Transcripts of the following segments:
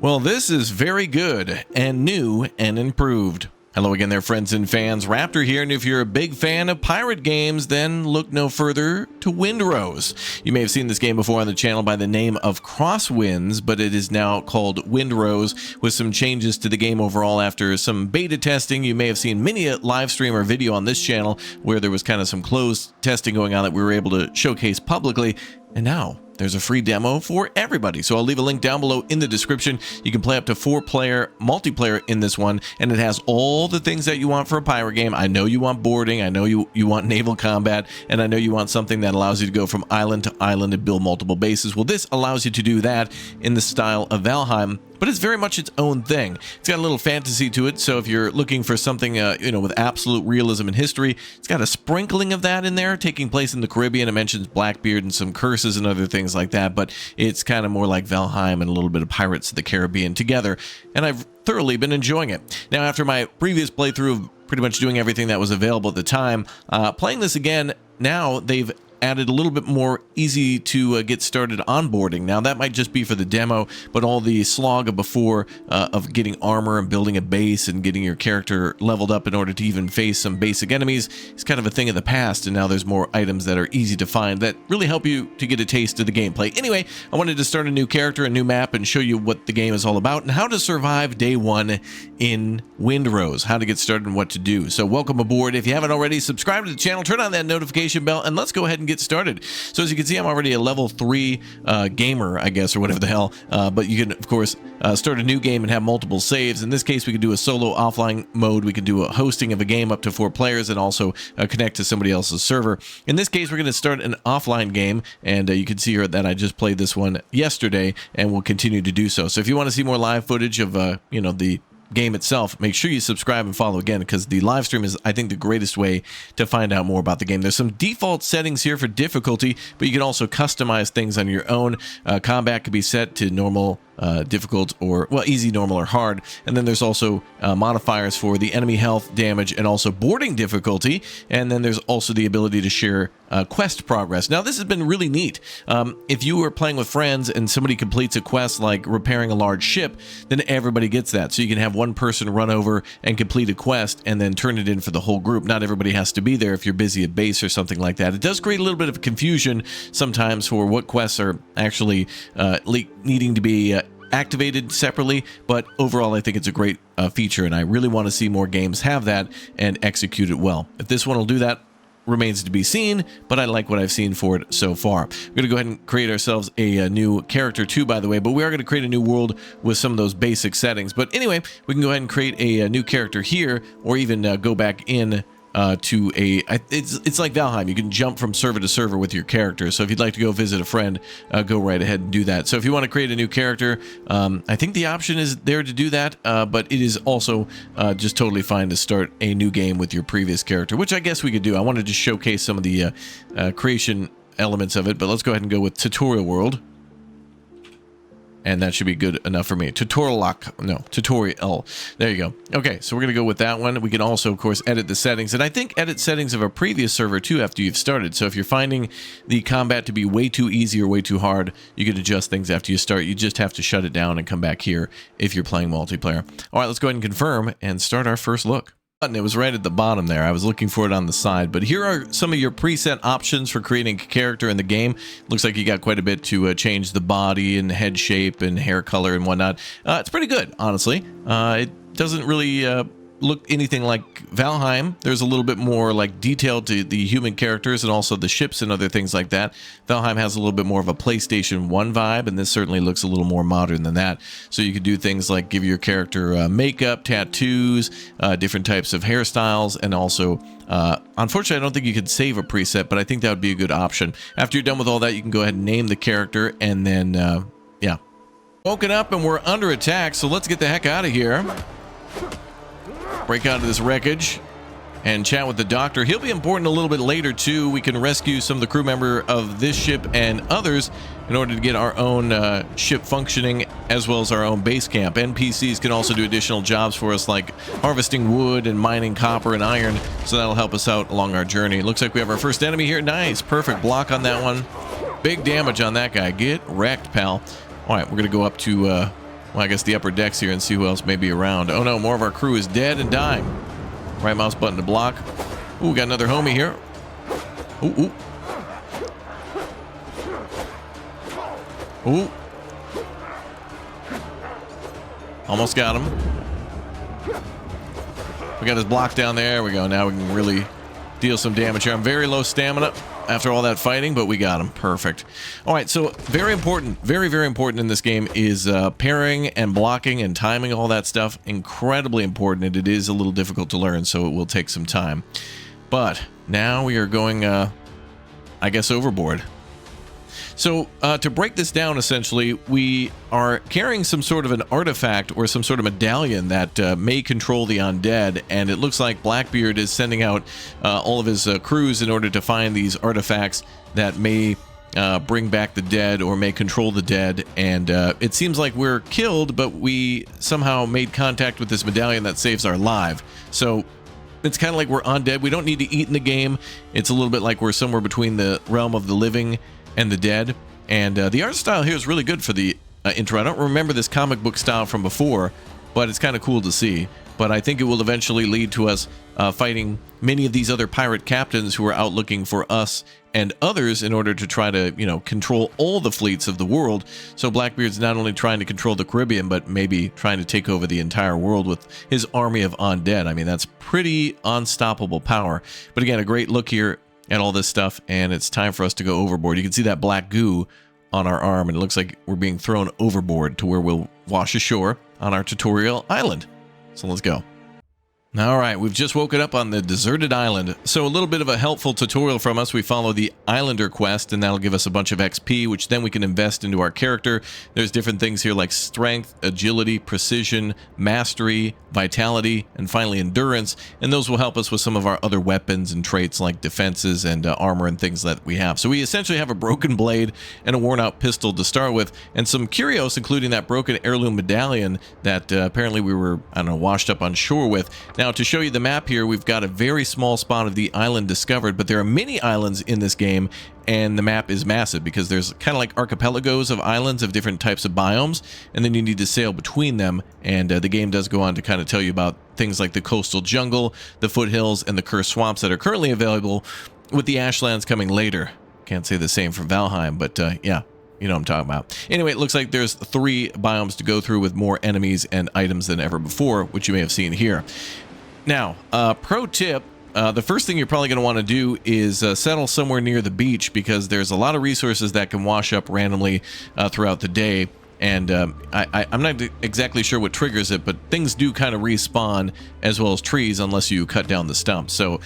Well, this is very good and new and improved. Hello again there, friends and fans. Raptor here, and if you're a big fan of pirate games, then look no further to Windrose. You may have seen this game before on the channel by the name of Crosswind, but it is now called Windrose with some changes to the game overall after some beta testing. You may have seen many a live stream or video on this channel where there was kind of some closed testing going on that we were able to showcase publicly, and now there's a free demo for everybody. So I'll leave a link down below in the description. You can play up to 4-player multiplayer in this one, and it has all the things that you want for a pirate game. I know you want boarding, I know you want naval combat, and I know you want something that allows you to go from island to island and build multiple bases. Well, this allows you to do that in the style of Valheim, but it's very much its own thing. It's got a little fantasy to it, so if you're looking for something with absolute realism and history, it's got a sprinkling of that in there, taking place in the Caribbean. It mentions Blackbeard and some curses and other things like that, but it's kind of more like Valheim and a little bit of Pirates of the Caribbean together, and I've thoroughly been enjoying it. Now, after my previous playthrough of pretty much doing everything that was available at the time, playing this again, now they've added a little bit more easy to get started onboarding. Now that might just be for the demo, but all the slog of before of getting armor and building a base and getting your character leveled up in order to even face some basic enemies is kind of a thing of the past, and now there's more items that are easy to find that really help you to get a taste of the gameplay. Anyway, I wanted to start a new character, a new map, and show you what the game is all about and how to survive day one in Windrose, how to get started and what to do. So welcome aboard. If you haven't already, subscribe to the channel, turn on that notification bell, and let's go ahead and get started. So as you can see, I'm already a level 3 gamer, I guess, or whatever the hell, but you can of course start a new game and have multiple saves. In this case, we can do a solo offline mode, we can do a hosting of a game up to 4 players, and also connect to somebody else's server. In this case, we're going to start an offline game, and you can see here that I just played this one yesterday and will continue to do so. So if you want to see more live footage of the game itself, make sure you subscribe and follow again, because the live stream is, I think, the greatest way to find out more about the game. There's some default settings here for difficulty, but you can also customize things on your own. Combat could be set to normal, difficult, or well, easy, normal, or hard. And then there's also modifiers for the enemy health, damage, and also boarding difficulty. And then there's also the ability to share quest progress. Now, this has been really neat. If you were playing with friends and somebody completes a quest like repairing a large ship, then everybody gets that. So you can have one person run over and complete a quest and then turn it in for the whole group. Not everybody has to be there if you're busy at base or something like that. It does create a little bit of confusion sometimes for what quests are actually needing to be activated separately, but overall I think it's a great feature, and I really want to see more games have that and execute it well. If this one will do that remains to be seen, but I like what I've seen for it so far. We're going to go ahead and create ourselves a new character too, by the way, but we are going to create a new world with some of those basic settings. But anyway, we can go ahead and create a new character here, or even go back in to it's like Valheim. You can jump from server to server with your character. So if you'd like to go visit a friend, go right ahead and do that. So if you want to create a new character, I think the option is there to do that, but it is also just totally fine to start a new game with your previous character, which I guess we could do. I wanted to showcase some of the creation elements of it, but let's go ahead and go with tutorial world. And that should be good enough for me. Tutorial. There you go. Okay, so we're going to go with that one. We can also, of course, edit the settings. And I think edit settings of a previous server, too, after you've started. So if you're finding the combat to be way too easy or way too hard, you can adjust things after you start. You just have to shut it down and come back here if you're playing multiplayer. All right, let's go ahead and confirm and start our first look. It was right at the bottom there. I was looking for it on the side, but here are some of your preset options for creating a character in the game. Looks like you got quite a bit to change the body and head shape and hair color and whatnot. It's pretty good, honestly. It doesn't really look anything like Valheim. There's a little bit more like detail to the human characters and also the ships and other things like that. Valheim has a little bit more of a PlayStation 1 vibe, and this certainly looks a little more modern than that. So you could do things like give your character makeup, tattoos, different types of hairstyles, and also unfortunately I don't think you could save a preset, but I think that would be a good option. After you're done with all that, you can go ahead and name the character, and then yeah. Woken up and we're under attack, so let's get the heck out of here. Break out of this wreckage and chat with the doctor. He'll be important a little bit later too. We can rescue some of the crew member of this ship and others in order to get our own ship functioning, as well as our own base camp. NPCs can also do additional jobs for us, like harvesting wood and mining copper and iron, so that'll help us out along our journey. It looks like we have our first enemy here. Nice, perfect block on that one. Big damage on that guy. Get wrecked, pal. All right, we're gonna go up to well, I guess the upper decks here and see who else may be around. Oh no, more of our crew is dead and dying. Right mouse button to block. Ooh, got another homie here. Ooh, ooh. Ooh. Almost got him. We got his block down there. We go. Now we can really deal some damage here. I'm very low stamina after all that fighting, but we got him. Perfect. All right, so very important, very important in this game is parrying and blocking and timing, all that stuff. Incredibly important, and it is a little difficult to learn, so it will take some time. But now we are going, I guess, overboard. So to break this down, essentially, we are carrying some sort of an artifact or some sort of medallion that may control the undead, and it looks like Blackbeard is sending out all of his crews in order to find these artifacts that may bring back the dead or may control the dead. And it seems like we're killed, but we somehow made contact with this medallion that saves our life. So it's kind of like we're undead. We don't need to eat in the game. It's a little bit like we're somewhere between the realm of the living and the dead. And the art style here is really good for the intro. I don't remember this comic book style from before, but it's kind of cool to see. But I think it will eventually lead to us fighting many of these other pirate captains who are out looking for us and others in order to try to, you know, control all the fleets of the world. So Blackbeard's not only trying to control the Caribbean, but maybe trying to take over the entire world with his army of undead. I mean, that's pretty unstoppable power. But again, a great look here at all this stuff, and it's time for us to go overboard. You can see that black goo on our arm, and it looks like we're being thrown overboard to where we'll wash ashore on our tutorial island. So let's go. All right, we've just woken up on the deserted island. So a little bit of a helpful tutorial from us. We follow the Islander quest, and that'll give us a bunch of XP, which then we can invest into our character. There's different things here like strength, agility, precision, mastery, vitality, and finally endurance. And those will help us with some of our other weapons and traits like defenses and armor and things that we have. So we essentially have a broken blade and a worn-out pistol to start with, and some curios, including that broken heirloom medallion that apparently we were, I don't know, washed up on shore with. Now, to show you the map here, we've got a very small spot of the island discovered, but there are many islands in this game, and the map is massive because there's kind of like archipelagos of islands of different types of biomes, and then you need to sail between them, and the game does go on to kind of tell you about things like the coastal jungle, the foothills, and the cursed swamps that are currently available, with the ashlands coming later. Can't say the same for Valheim, but yeah. You know what I'm talking about. Anyway, it looks like there's 3 biomes to go through with more enemies and items than ever before, which you may have seen here. Now, pro tip, the first thing you're probably going to want to do is settle somewhere near the beach, because there's a lot of resources that can wash up randomly throughout the day. And I'm not exactly sure what triggers it, but things do kind of respawn, as well as trees, unless you cut down the stumps. So,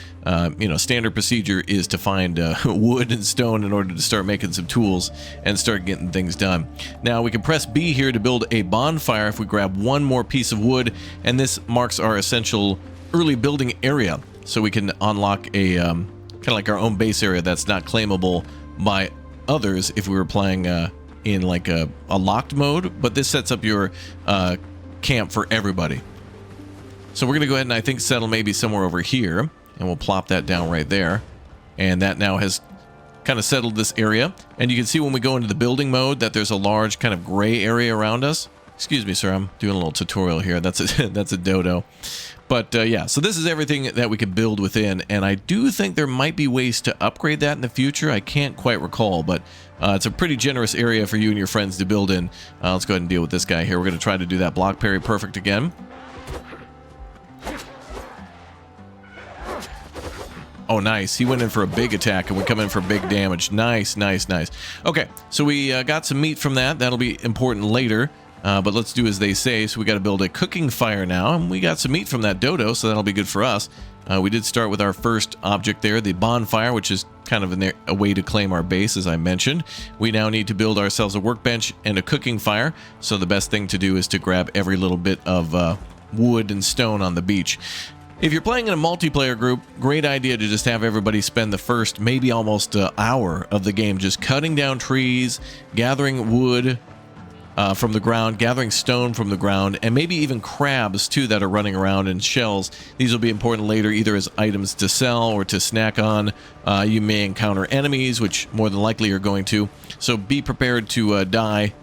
you know, standard procedure is to find wood and stone in order to start making some tools and start getting things done. Now, we can press B here to build a bonfire if we grab one more piece of wood, and this marks our essential early building area. So we can unlock a kind of like our own base area that's not claimable by others if we were playing in like a locked mode, but this sets up your camp for everybody. So we're gonna go ahead and I think settle maybe somewhere over here, and we'll plop that down right there, and that now has kind of settled this area. And you can see when we go into the building mode that there's a large kind of gray area around us. Excuse me, sir, I'm doing a little tutorial here. That's a that's a dodo. But yeah, so this is everything that we can build within, and I do think there might be ways to upgrade that in the future. I can't quite recall, but it's a pretty generous area for you and your friends to build in. Let's go ahead and deal with this guy here. We're going to try to do that block parry perfect again. Oh, nice. He went in for a big attack, and we come in for big damage. Nice, nice, nice. Okay, so we got some meat from that. That'll be important later. But let's do as they say. So we got to build a cooking fire now, and we got some meat from that dodo, so that'll be good for us. We did start with our first object there, the bonfire, which is kind of a way to claim our base, as I mentioned. We now need to build ourselves a workbench and a cooking fire, so the best thing to do is to grab every little bit of wood and stone on the beach. If you're playing in a multiplayer group, great idea to just have everybody spend the first maybe almost hour of the game just cutting down trees, gathering wood, from the ground, gathering stone from the ground, and maybe even crabs too that are running around, and shells. These will be important later, either as items to sell or to snack on. You may encounter enemies, which more than likely are going to. So be prepared to die,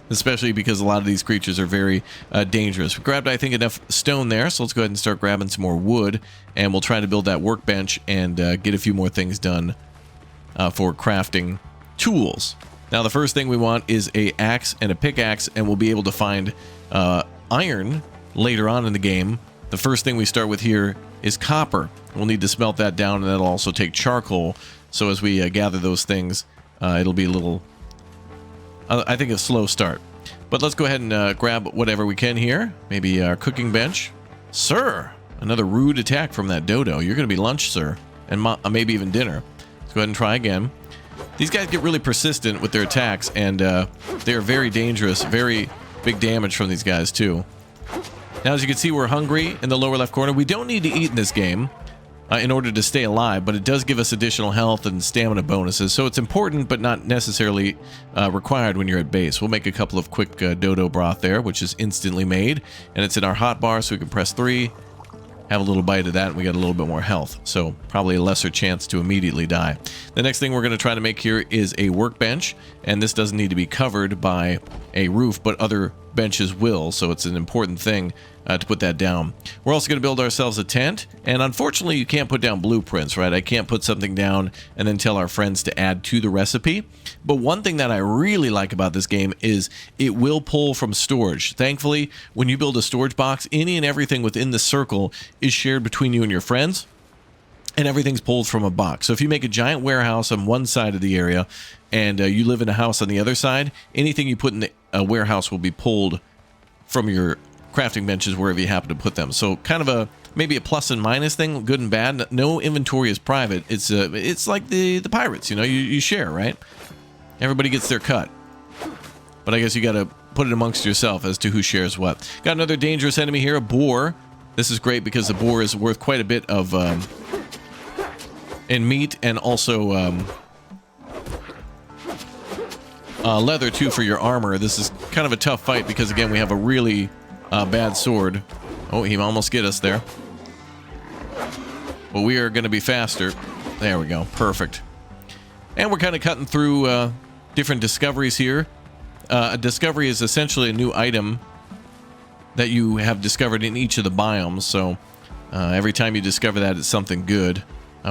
especially because a lot of these creatures are very dangerous. We grabbed, I think, enough stone there, so let's go ahead and start grabbing some more wood, and we'll try to build that workbench and get a few more things done for crafting tools. Now, the first thing we want is a axe and a pickaxe, and we'll be able to find iron later on in the game. The first thing we start with here is copper. We'll need to smelt that down, and that'll also take charcoal. So as we gather those things, it'll be a little, I think, a slow start. But let's go ahead and grab whatever we can here. Maybe our cooking bench. Sir, another rude attack from that dodo. You're going to be lunch, sir, and maybe even dinner. Let's go ahead and try again. These guys get really persistent with their attacks, and they're very dangerous. Very big damage from these guys, too. Now, as you can see, we're hungry in the lower left corner. We don't need to eat in this game in order to stay alive, but it does give us additional health and stamina bonuses, so it's important, but not necessarily required when you're at base. We'll make a couple of quick dodo broth there, which is instantly made, and it's in our hotbar, so we can press 3. Have a little bite of that, and we got a little bit more health, so probably a lesser chance to immediately die. The next thing we're going to try to make here is a workbench, and this doesn't need to be covered by a roof, but other benches will, so it's an important thing to put that down. We're also going to build ourselves a tent, and unfortunately you can't put down blueprints, right? I can't put something down and then tell our friends to add to the recipe. But one thing that I really like about this game is it will pull from storage. Thankfully, when you build a storage box, any and everything within the circle is shared between you and your friends, and everything's pulled from a box. So if you make a giant warehouse on one side of the area and you live in a house on the other side, anything you put in a warehouse will be pulled from your crafting benches wherever you happen to put them. So kind of maybe a plus and minus thing, good and bad. No inventory is private. It's like the pirates, you know, you share, right? Everybody gets their cut. But I guess you got to put it amongst yourself as to who shares what. Got another dangerous enemy here, a boar. This is great because the boar is worth quite a bit of in meat, and also leather too for your armor. This is kind of a tough fight because, again, we have a really bad sword. Oh, he almost get us there. But we are going to be faster. There we go. Perfect. And we're kind of cutting through different discoveries here. A discovery is essentially a new item that you have discovered in each of the biomes. So every time you discover that, it's something good.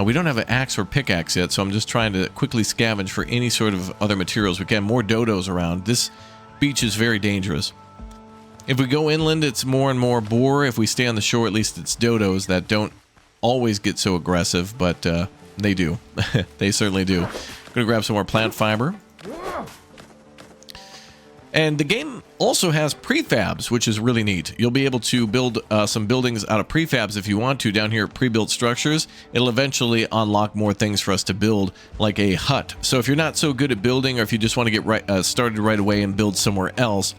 We don't have an axe or pickaxe yet, so I'm just trying to quickly scavenge for any sort of other materials. We can have more dodos around. This beach is very dangerous. If we go inland, it's more and more boar. If we stay on the shore, at least it's dodos that don't always get so aggressive, but they do. They certainly do. I'm going to grab some more plant fiber. And the game also has prefabs, which is really neat. You'll be able to build some buildings out of prefabs if you want to down here at pre-built structures. It'll eventually unlock more things for us to build, like a hut. So if you're not so good at building, or if you just want to get started right away and build somewhere else,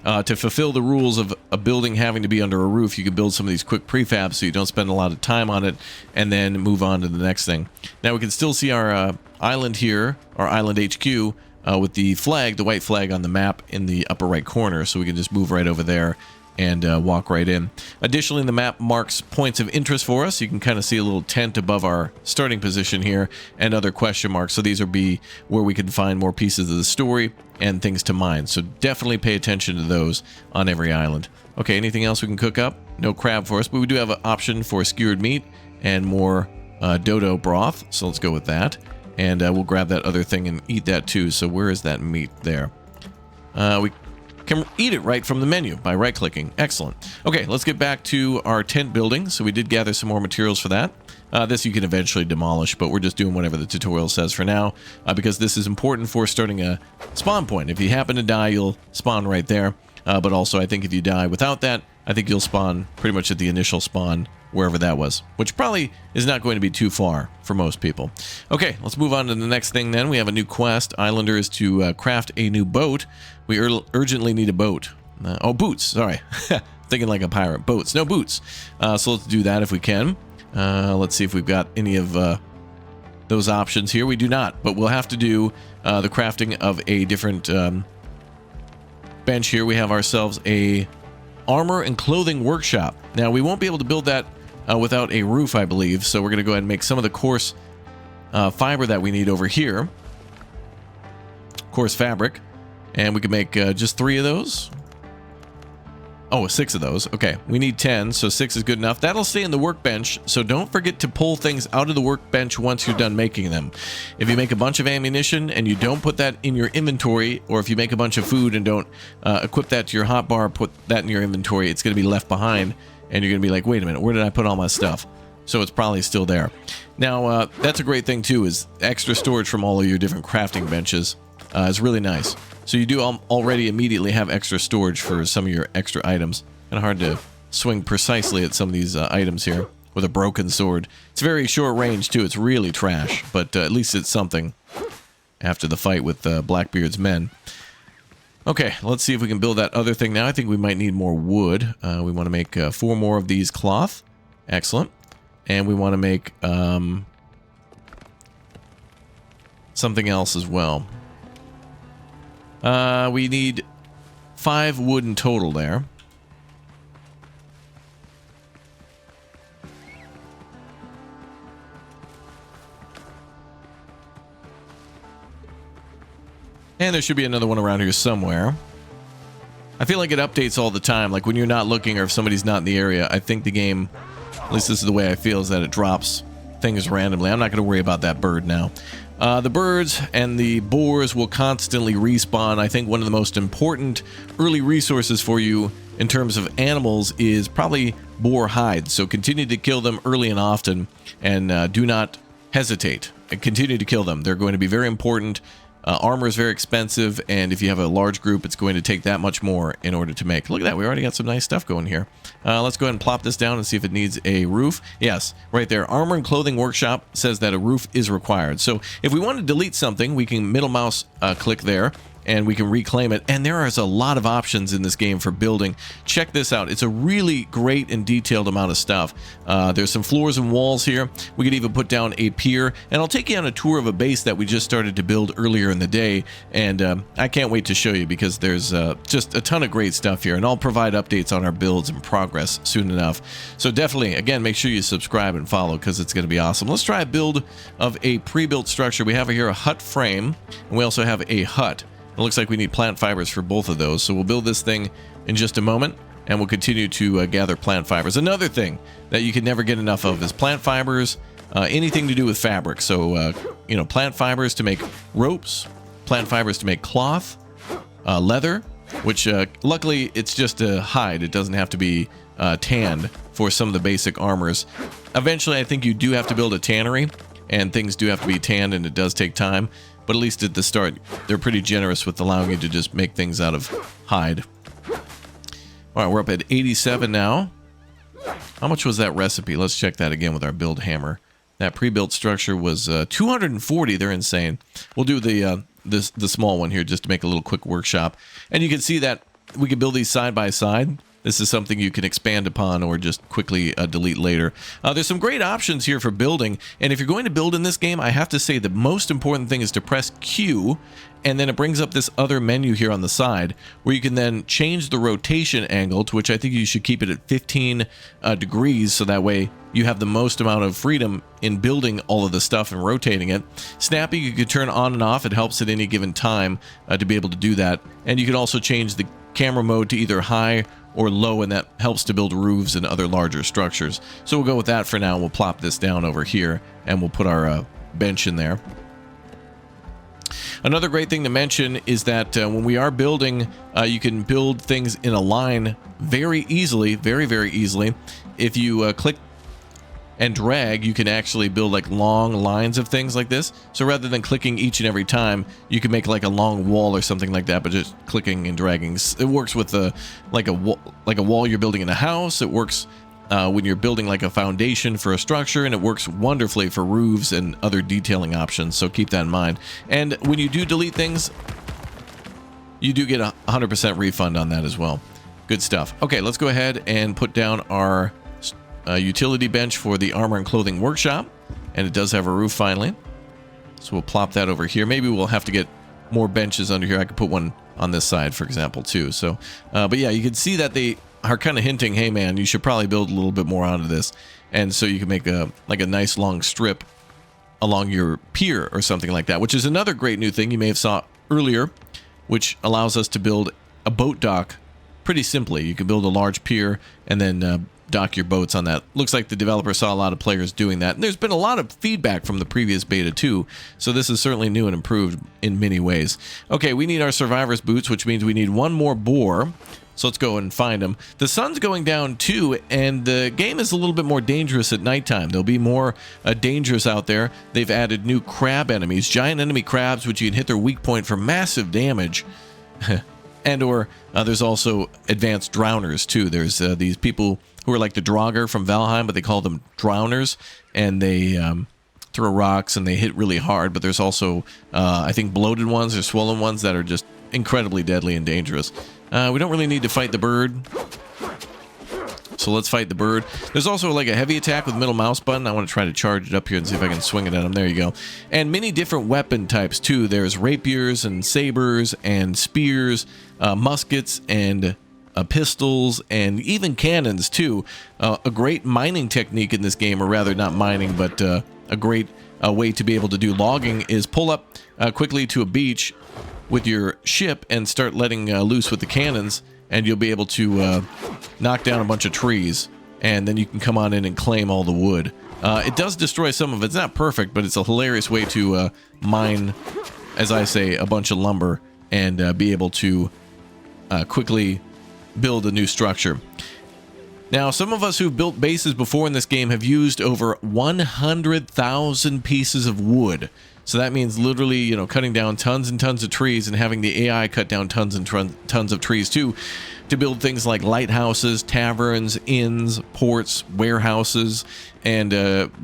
to fulfill the rules of a building having to be under a roof, you can build some of these quick prefabs so you don't spend a lot of time on it and then move on to the next thing. Now we can still see our island here, our island HQ, with the flag, the white flag on the map in the upper right corner, so we can just move right over there and walk right in. Additionally, the map marks points of interest for us. You can kind of see a little tent above our starting position here and other question marks. So these will be where we can find more pieces of the story and things to mine. So definitely pay attention to those on every island. Okay, anything else we can cook up? No crab for us, but we do have an option for skewered meat and more dodo broth. So let's go with that. And we'll grab that other thing and eat that too. So where is that meat there? We can eat it right from the menu by right-clicking. Excellent. Okay, let's get back to our tent building. So we did gather some more materials for that. This you can eventually demolish, but we're just doing whatever the tutorial says for now, because this is important for starting a spawn point. If you happen to die, you'll spawn right there. But also, I think if you die without that, I think you'll spawn pretty much at the initial spawn, wherever that was, which probably is not going to be too far for most people. Okay, let's move on to the next thing then. We have a new quest. Islander is to craft a new boat. We urgently need a boat. Oh, boots, sorry. Thinking like a pirate. Boats, no boots. So let's do that if we can. Let's see if we've got any of those options here. We do not, but we'll have to do the crafting of a different workbench here, we have ourselves a armor and clothing workshop. Now, we won't be able to build that without a roof, I believe, so we're going to go ahead and make some of the coarse fiber that we need over here. Coarse fabric. And we can make just 3 of those. Oh, 6 of those. Okay, we need 10, so 6 is good enough. That'll stay in the workbench, so don't forget to pull things out of the workbench once you're done making them. If you make a bunch of ammunition and you don't put that in your inventory, or if you make a bunch of food and don't equip that to your hotbar, put that in your inventory, it's going to be left behind, and you're going to be like, wait a minute, where did I put all my stuff? So it's probably still there. Now, that's a great thing, too, is extra storage from all of your different crafting benches. Is really nice. So you do already immediately have extra storage for some of your extra items. Kind of hard to swing precisely at some of these items here with a broken sword. It's very short range too. It's really trash, but at least it's something after the fight with Blackbeard's men. Okay, let's see if we can build that other thing now. I think we might need more wood. We want to make 4 more of these cloth. Excellent. And we want to make something else as well. We need 5 wood in total there. And there should be another one around here somewhere. I feel like it updates all the time. Like when you're not looking or if somebody's not in the area, I think the game, at least this is the way I feel, is that it drops things randomly. I'm not going to worry about that bird now. The birds and the boars will constantly respawn. I think one of the most important early resources for you in terms of animals is probably boar hides. So continue to kill them early and often, and do not hesitate. Continue to kill them. They're going to be very important. Armor is very expensive, and if you have a large group, it's going to take that much more in order to make. Look at that. We already got some nice stuff going here. Let's go ahead and plop this down and see if it needs a roof. Yes, right there. Armor and Clothing Workshop says that a roof is required. So if we want to delete something, we can middle mouse click there, and we can reclaim it. And there is a lot of options in this game for building. Check this out. It's a really great and detailed amount of stuff. There's some floors and walls here. We could even put down a pier. And I'll take you on a tour of a base that we just started to build earlier in the day. And I can't wait to show you because there's just a ton of great stuff here. And I'll provide updates on our builds and progress soon enough. So definitely, again, make sure you subscribe and follow because it's going to be awesome. Let's try a build of a pre-built structure. We have here a hut frame, and we also have a hut. It looks like we need plant fibers for both of those, so we'll build this thing in just a moment, and we'll continue to gather plant fibers. Another thing that you can never get enough of is plant fibers, anything to do with fabric. So, you know, plant fibers to make ropes, plant fibers to make cloth, leather, which luckily it's just a hide. It doesn't have to be tanned for some of the basic armors. Eventually, I think you do have to build a tannery, and things do have to be tanned, and it does take time. But at least at the start, they're pretty generous with allowing you to just make things out of hide. All right, we're up at 87 now. How much was that recipe? Let's check that again with our build hammer. That pre-built structure was 240. They're insane. We'll do the small one here just to make a little quick workshop. And you can see that we can build these side by side. This is something you can expand upon or just quickly delete later. There's some great options here for building, and if you're going to build in this game, I have to say the most important thing is to press Q, and then it brings up this other menu here on the side where you can then change the rotation angle, to which I think you should keep it at 15 degrees, so that way you have the most amount of freedom in building all of the stuff and rotating it. Snapping, you can turn on and off. It helps at any given time to be able to do that, and you can also change the camera mode to either high or low, and that helps to build roofs and other larger structures. So we'll go with that for now. We'll plop this down over here, and we'll put our bench in there. Another great thing to mention is that when we are building, you can build things in a line very easily, very, very easily. If you click and drag, you can actually build like long lines of things like this. So rather than clicking each and every time, you can make like a long wall or something like that, but just clicking and dragging. It works with like a wall you're building in a house. It works when you're building like a foundation for a structure, and it works wonderfully for roofs and other detailing options. So keep that in mind. And when you do delete things, you do get a 100% refund on that as well. Good stuff. Okay, let's go ahead and put down our utility bench for the Armor and Clothing Workshop, and it does have a roof finally, so we'll plop that over here. Maybe we'll have to get more benches under here. I could put one on this side, for example, too. So, but yeah, you can see that they are kind of hinting, hey man, you should probably build a little bit more onto this. And so you can make a nice long strip along your pier or something like that, which is another great new thing you may have saw earlier, which allows us to build a boat dock pretty simply. You can build a large pier and then dock your boats on that. Looks like the developer saw a lot of players doing that. And there's been a lot of feedback from the previous beta too, so this is certainly new and improved in many ways. Okay, we need our survivor's boots, which means we need one more boar. So let's go and find them. The sun's going down too, and the game is a little bit more dangerous at nighttime. There'll be more dangers out there. They've added new crab enemies, giant enemy crabs, which you can hit their weak point for massive damage. And or there's also advanced drowners too. There's these people who are like the Draugr from Valheim, but they call them drowners, and they throw rocks and they hit really hard. But there's also, I think, bloated ones or swollen ones that are just incredibly deadly and dangerous. We don't really need to fight the bird, so let's fight the bird. There's also like a heavy attack with middle mouse button. I want to try to charge it up here and see if I can swing it at him. There you go. And many different weapon types too. There's rapiers and sabers and spears, muskets and pistols, and even cannons too. A great mining technique in this game, or rather not mining, but a great way to be able to do logging is pull up quickly to a beach with your ship and start letting loose with the cannons, and you'll be able to knock down a bunch of trees, and then you can come on in and claim all the wood. It does destroy some of it. It's not perfect, but it's a hilarious way to mine, as I say, a bunch of lumber and be able to quickly build a new structure. Now, some of us who've built bases before in this game have used over 100,000 pieces of wood. So that means literally, you know, cutting down tons and tons of trees and having the AI cut down tons and tons of trees too, to build things like lighthouses, taverns, inns, ports, warehouses, and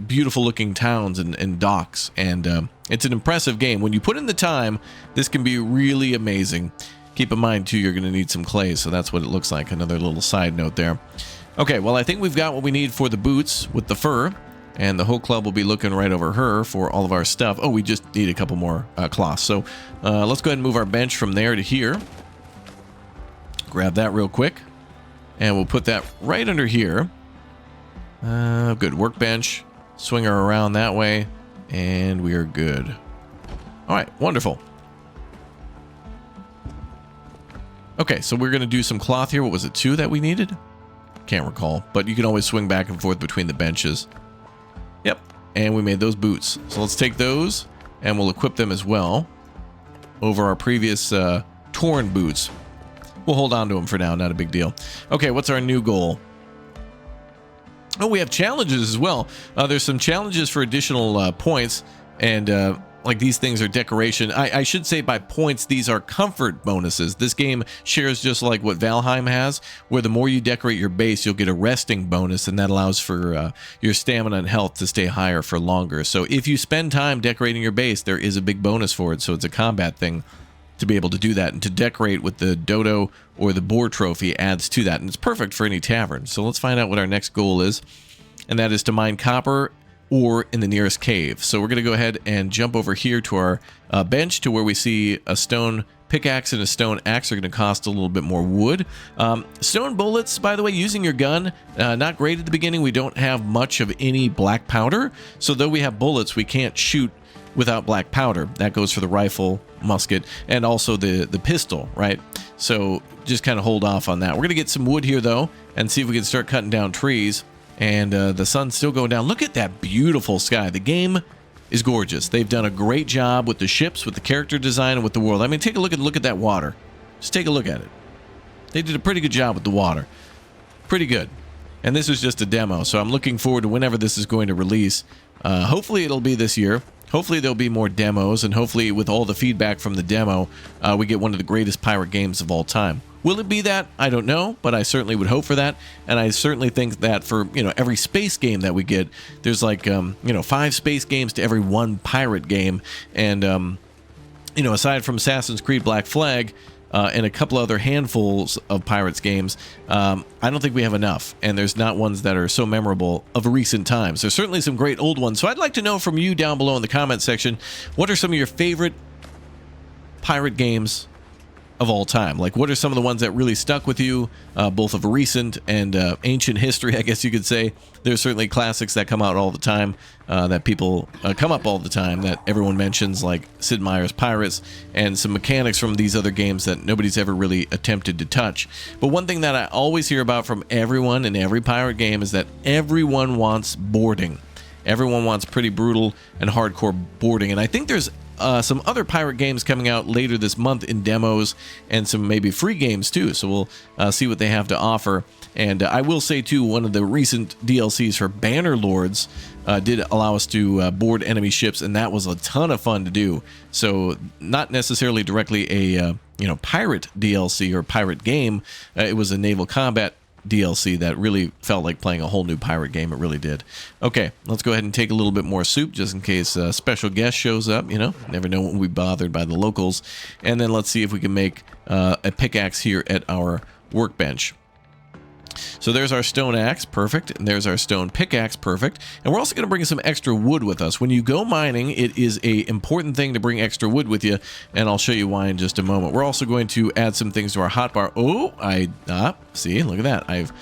beautiful looking towns and docks. And it's an impressive game. When you put in the time, this can be really amazing. Keep in mind too, you're going to need some clay, so that's what it looks like. Another little side note there. Okay, well, I think we've got what we need for the boots with the fur. And the whole club will be looking right over her for all of our stuff. Oh, we just need a couple more cloths. So let's go ahead and move our bench from there to here. Grab that real quick. And we'll put that right under here. Good. Workbench. Swing her around that way. And we are good. All right. Wonderful. Okay, so we're going to do some cloth here. What was it, 2 that we needed? Can't recall. But you can always swing back and forth between the benches. Yep, and we made those boots. So let's take those, and we'll equip them as well over our previous torn boots. We'll hold on to them for now, not a big deal. Okay, what's our new goal? Oh, we have challenges as well. There's some challenges for additional points, and like these things are decoration. I should say by points, these are comfort bonuses. This game shares just like what Valheim has, where the more you decorate your base, you'll get a resting bonus, and that allows for your stamina and health to stay higher for longer. So if you spend time decorating your base, there is a big bonus for it. So it's a combat thing to be able to do that, and to decorate with the dodo or the boar trophy adds to that, and it's perfect for any tavern. So let's find out what our next goal is, and that is to mine copper or in the nearest cave. So we're going to go ahead and jump over here to our bench to where we see a stone pickaxe and a stone axe are going to cost a little bit more wood. Stone bullets, by the way, using your gun, not great at the beginning. We don't have much of any black powder. So though we have bullets, we can't shoot without black powder. That goes for the rifle, musket, and also the pistol, right? So just kind of hold off on that. We're going to get some wood here, though, and see if we can start cutting down trees. And the sun's still going down. Look at that beautiful sky. The game is gorgeous. They've done a great job with the ships, with the character design, and with the world. I mean, take a look at that water. Just take a look at it. They did a pretty good job with the water. Pretty good. And this is just a demo, so I'm looking forward to whenever this is going to release. Hopefully it'll be this year. Hopefully there'll be more demos, and hopefully with all the feedback from the demo, we get one of the greatest pirate games of all time. Will it be that? I don't know, but I certainly would hope for that. And I certainly think that for, you know, every space game that we get, there's like, you know, 5 space games to every 1 pirate game. And, you know, aside from Assassin's Creed Black Flag and a couple other handfuls of Pirates games, I don't think we have enough. And there's not ones that are so memorable of recent times. There's certainly some great old ones. So I'd like to know from you down below in the comment section, what are some of your favorite pirate games of all time? Like, what are some of the ones that really stuck with you, both of recent and ancient history, I guess you could say? There's certainly classics that come out all the time, that people come up all the time, that everyone mentions, like Sid Meier's Pirates, and some mechanics from these other games that nobody's ever really attempted to touch. But one thing that I always hear about from everyone in every pirate game is that everyone wants boarding. Everyone wants pretty brutal and hardcore boarding, and I think there's some other pirate games coming out later this month in demos, and some maybe free games too, so we'll see what they have to offer. And I will say too, one of the recent DLCs for Banner Lords did allow us to board enemy ships, and that was a ton of fun to do. So not necessarily directly a pirate DLC or pirate game, it was a naval combat DLC that really felt like playing a whole new pirate game. It really did. Okay, let's go ahead and take a little bit more soup just in case a special guest shows up. Never know when we'll be bothered by the locals. And then let's see if we can make a pickaxe here at our workbench. So there's our stone axe, perfect, and there's our stone pickaxe, perfect. And we're also going to bring some extra wood with us. When you go mining, it is an important thing to bring extra wood with you, and I'll show you why in just a moment. We're also going to add some things to our hotbar. Oh, see, look at that. I've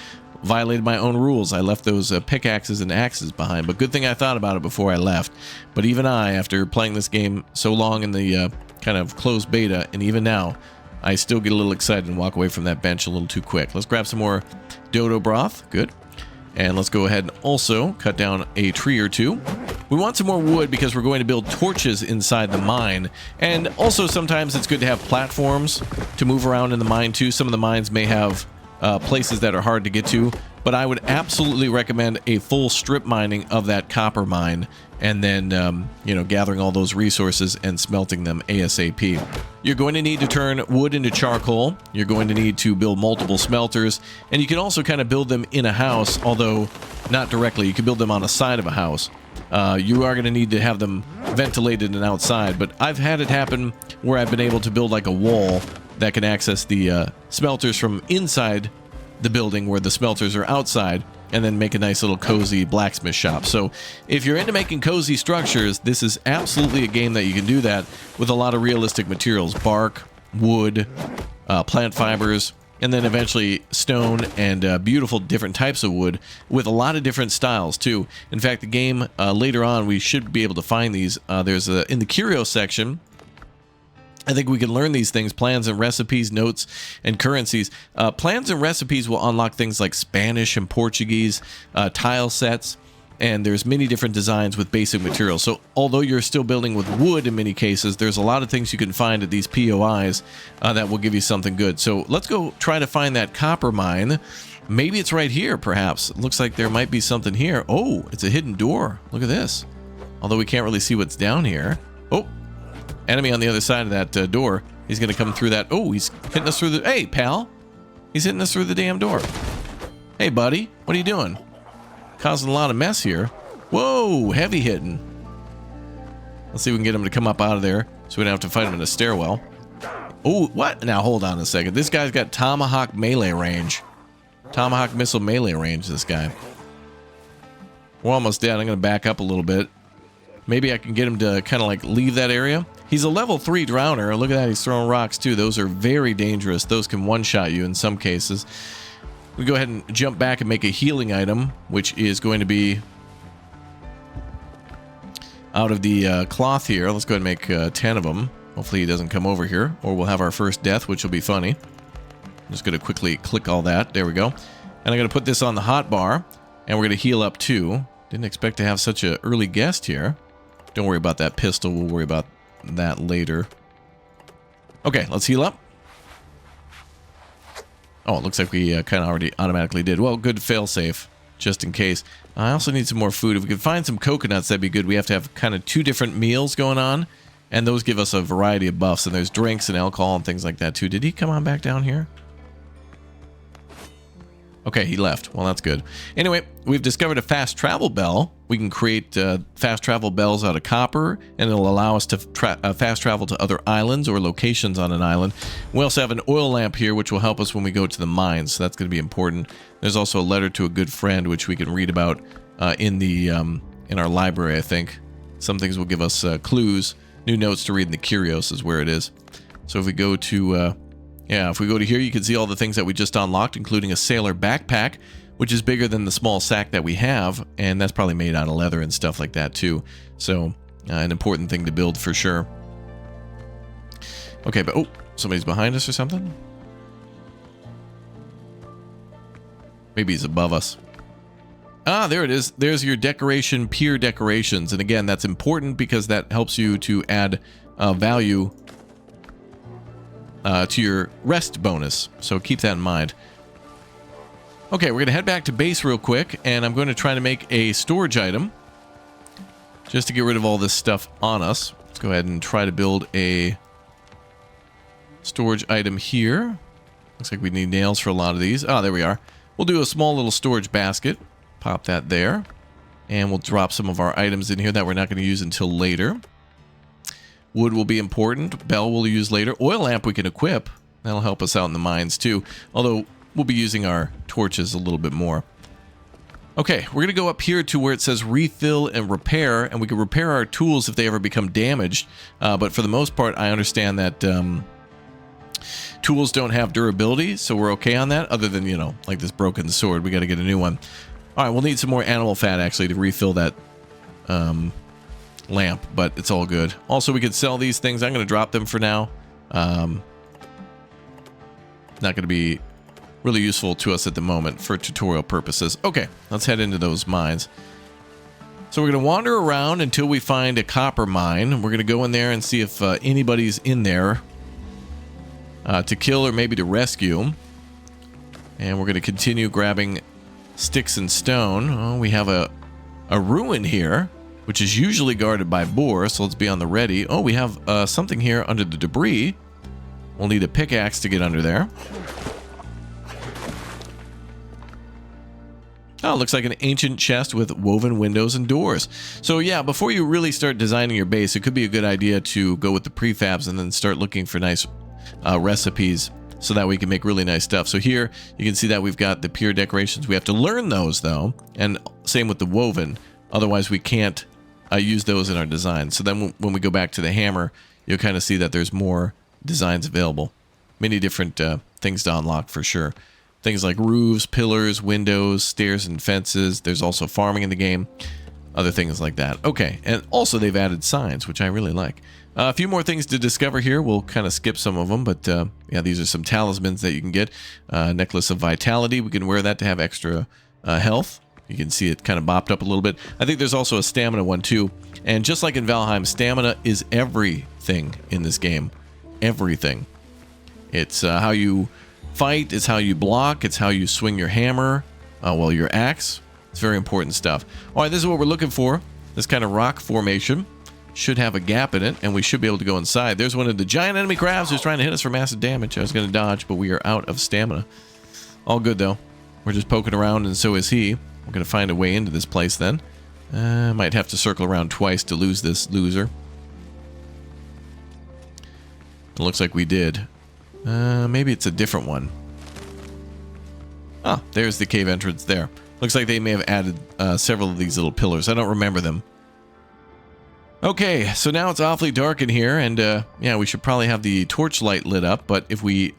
violated my own rules. I left those pickaxes and axes behind, but good thing I thought about it before I left. But even I, after playing this game so long in the kind of closed beta, and even now, I still get a little excited and walk away from that bench a little too quick. Let's grab some more dodo broth. Good. And let's go ahead and also cut down a tree or two. We want some more wood because we're going to build torches inside the mine. And also sometimes it's good to have platforms to move around in the mine too. Some of the mines may have places that are hard to get to, but I would absolutely recommend a full strip mining of that copper mine, and then gathering all those resources and smelting them ASAP. You're going to need to turn wood into charcoal. You're going to need to build multiple smelters, and you can also kind of build them in a house, although not directly. You can build them on the side of a house. You are going to need to have them ventilated and outside, but I've had it happen where I've been able to build like a wall that can access the smelters from inside the building where the smelters are outside, and then make a nice little cozy blacksmith shop. So if you're into making cozy structures, this is absolutely a game that you can do that with a lot of realistic materials: bark, wood, plant fibers, and then eventually stone and beautiful different types of wood with a lot of different styles too. In fact, the game later on, we should be able to find these. There's in the curio section, I think we can learn these things: plans and recipes, notes, and currencies. Plans and recipes will unlock things like Spanish and Portuguese, tile sets, and there's many different designs with basic materials. So although you're still building with wood in many cases, there's a lot of things you can find at these POIs that will give you something good. So let's go try to find that copper mine. Maybe it's right here, perhaps. It looks like there might be something here. Oh, it's a hidden door. Look at this. Although we can't really see what's down here. Oh, enemy on the other side of that door. He's going to come through that. Oh, he's hitting us through the... Hey, pal. He's hitting us through the damn door. Hey, buddy. What are you doing? Causing a lot of mess here. Whoa, heavy hitting. Let's see if we can get him to come up out of there so we don't have to fight him in a stairwell. Oh, what? Now, hold on a second. This guy's got tomahawk melee range. Tomahawk missile melee range, this guy. We're almost dead. I'm going to back up a little bit. Maybe I can get him to kind of like leave that area. He's a level 3 drowner. Look at that. He's throwing rocks too. Those are very dangerous. Those can one-shot you in some cases. We go ahead and jump back and make a healing item, which is going to be out of the cloth here. Let's go ahead and make 10 of them. Hopefully he doesn't come over here, or we'll have our first death, which will be funny. I'm just going to quickly click all that. There we go. And I'm going to put this on the hot bar, and we're going to heal up too. Didn't expect to have such an early guest here. Don't worry about that pistol. We'll worry about that later. Okay, let's heal up. Oh, it looks like we kind of already automatically did. Well, good fail-safe, just in case. I also need some more food. If we could find some coconuts, that'd be good. We have to have kind of 2 different meals going on, and those give us a variety of buffs. And there's drinks and alcohol and things like that, too. Did he come on back down here? Okay, he left. Well, that's good. Anyway, we've discovered a fast travel bell. We can create fast travel bells out of copper, and it'll allow us to fast travel to other islands or locations on an island. We also have an oil lamp here, which will help us when we go to the mines, so that's going to be important. There's also a letter to a good friend, which we can read about in our library, I think. Some things will give us clues. New notes to read in the curios is where it is. So if we go to Yeah, if we go to here, you can see all the things that we just unlocked, including a sailor backpack, which is bigger than the small sack that we have, and that's probably made out of leather and stuff like that too. So, an important thing to build for sure. Okay, but oh, somebody's behind us or something? Maybe he's above us. Ah, there it is. There's your decoration, pier decorations. And again, that's important because that helps you to add value to your rest bonus. So keep that in mind. Okay, we're going to head back to base real quick, and I'm going to try to make a storage item just to get rid of all this stuff on us. Let's go ahead and try to build a storage item here. Looks like we need nails for a lot of these. Oh, there we are. We'll do a small little storage basket. Pop that there. And we'll drop some of our items in here that we're not going to use until later. Wood will be important. Bell we'll use later. Oil lamp we can equip. That'll help us out in the mines too. Although we'll be using our torches a little bit more. Okay, we're going to go up here to where it says refill and repair. And we can repair our tools if they ever become damaged. But for the most part, I understand that tools don't have durability. So we're okay on that. Other than, you know, like this broken sword. We got to get a new one. All right, we'll need some more animal fat, actually, to refill that lamp, but it's all good. Also, we could sell these things. I'm going to drop them for now. Not going to be really useful to us at the moment for tutorial purposes. Okay, let's head into those mines. So we're going to wander around until we find a copper mine. We're going to go in there and see if anybody's in there to kill or maybe to rescue. And we're going to continue grabbing sticks and stone. Oh, we have a ruin here, which is usually guarded by boar, so let's be on the ready. Oh, we have something here under the debris. We'll need a pickaxe to get under there. Oh, it looks like an ancient chest with woven windows and doors. So yeah, before you really start designing your base, it could be a good idea to go with the prefabs and then start looking for nice recipes, so that we can make really nice stuff. So here you can see that we've got the pier decorations. We have to learn those though, and same with the woven. Otherwise we can't use those in our design. So then when we go back to the hammer, you'll kind of see that there's more designs available. Many different things to unlock for sure. Things like roofs, pillars, windows, stairs, and fences. There's also farming in the game. Other things like that. Okay, and also they've added signs, which I really like. A few more things to discover here. We'll kind of skip some of them, but yeah, these are some talismans that you can get. Necklace of Vitality. We can wear that to have extra health. You can see it kind of bopped up a little bit. I think there's also a stamina one too. And just like in Valheim, stamina is everything in this game. Everything. It's how you fight. It's how you block. It's how you swing your hammer. Well, your axe. It's very important stuff. All right, this is what we're looking for. This kind of rock formation should have a gap in it, and we should be able to go inside. There's one of the giant enemy crabs who's trying to hit us for massive damage. I was going to dodge, but we are out of stamina. All good, though. We're just poking around, and so is he. We're going to find a way into this place, then. Might have to circle around twice to lose this loser. It looks like we did. Maybe it's a different one. Ah, there's the cave entrance there. Looks like they may have added several of these little pillars. I don't remember them. Okay, so now it's awfully dark in here, and yeah, we should probably have the torchlight lit up, but if we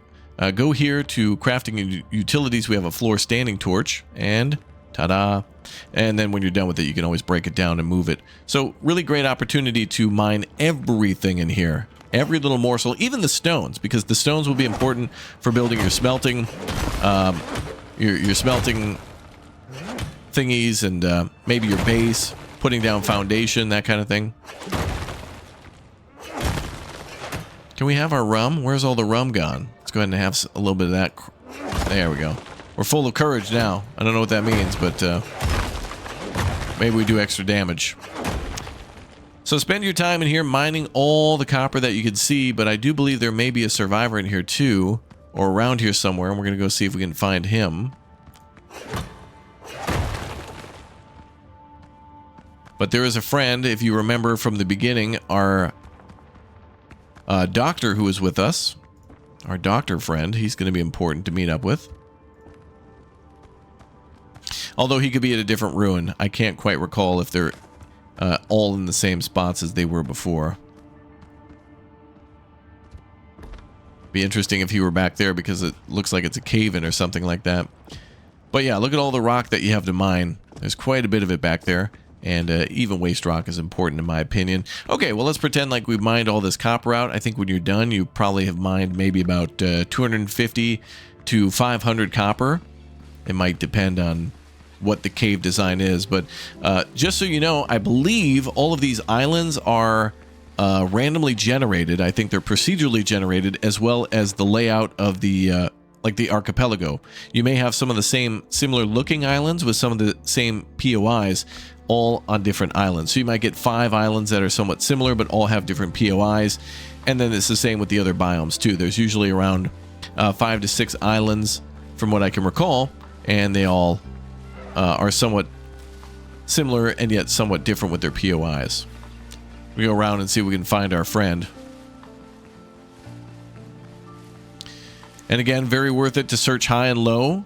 go here to crafting and utilities, we have a floor standing torch, and ta-da. And then when you're done with it, you can always break it down and move it. So really great opportunity to mine everything in here. Every little morsel, even the stones, because the stones will be important for building your smelting, your smelting thingies, and maybe your base, putting down foundation, that kind of thing. Can we have our rum? Where's all the rum gone? Let's go ahead and have a little bit of that. There we go. We're full of courage now. I don't know what that means, but maybe we do extra damage. So spend your time in here mining all the copper that you can see, but I do believe there may be a survivor in here too, or around here somewhere, and we're going to go see if we can find him. But there is a friend, if you remember from the beginning, our doctor who was with us, our doctor friend, he's going to be important to meet up with. Although he could be at a different ruin. I can't quite recall if they're all in the same spots as they were before. Be interesting if he were back there because it looks like it's a cave-in or something like that. But yeah, look at all the rock that you have to mine. There's quite a bit of it back there. And even waste rock is important in my opinion. Okay, well, let's pretend like we've mined all this copper out. I think when you're done, you probably have mined maybe about 250 to 500 copper. It might depend on what the cave design is. But just so you know, I believe all of these islands are randomly generated. I think they're procedurally generated, as well as the layout of the like the archipelago. You may have some of the same similar looking islands with some of the same POIs, all on different islands. So you might get 5 islands that are somewhat similar but all have different POIs. And then it's the same with the other biomes too. There's usually around 5 to 6 islands from what I can recall, and they all are somewhat similar and yet somewhat different with their POIs. We go around and see if we can find our friend. And again, very worth it to search high and low